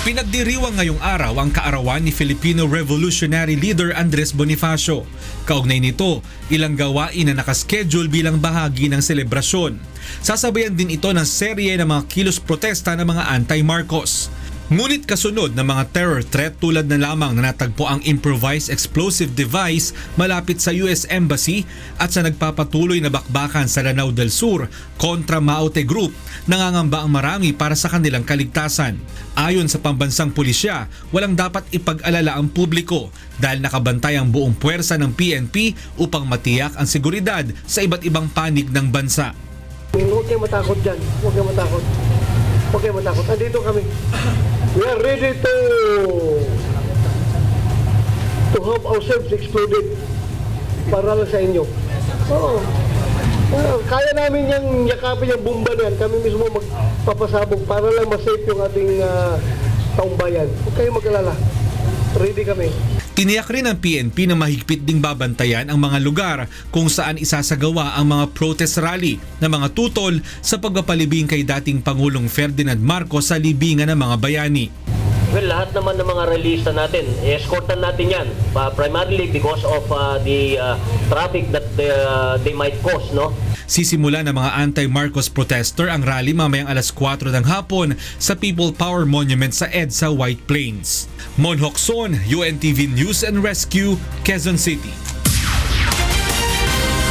Pinagdiriwang ngayong araw ang kaarawan ni Filipino Revolutionary Leader Andres Bonifacio. Kaugnay nito, ilang gawain na nakaschedule bilang bahagi ng selebrasyon. Sasabayan din ito ng serye ng mga kilos protesta ng mga anti-Marcos. Ngunit kasunod ng mga terror threat tulad na lamang na natagpo ang improvised explosive device malapit sa US Embassy at sa nagpapatuloy na bakbakan sa Lanao del Sur kontra Maute Group, nangangamba ang marami para sa kanilang kaligtasan. Ayon sa pambansang pulisya, walang dapat ipag-alala ang publiko dahil nakabantay ang buong puwersa ng PNP upang matiyak ang seguridad sa iba't ibang panig ng bansa. Huwag kayo matakot dyan. Huwag kayo matakot. Huwag kayo matakot. Andito kami. We are ready to have ourselves exploded para lang sa inyo. Oo. Kaya namin yung yakapin yung bomba na yan. Kami mismo magpapasabog para lang masafe yung ating taong bayan. Huwag kayo mag-alala. Ready kami. Tiniyak rin ng PNP na mahigpit ding babantayan ang mga lugar kung saan isasagawa ang mga protest rally na mga tutol sa pagpapalibing kay dating Pangulong Ferdinand Marcos sa libingan ng mga bayani. Well, lahat naman ng mga relista natin, escortan natin yan. Primarily because of the traffic that they might cause, no? Sisimula ng mga anti-Marcos protester ang rally mamayang alas 4 ng hapon sa People Power Monument sa EDSA White Plains. Mon Hocson, UNTV News and Rescue, Quezon City.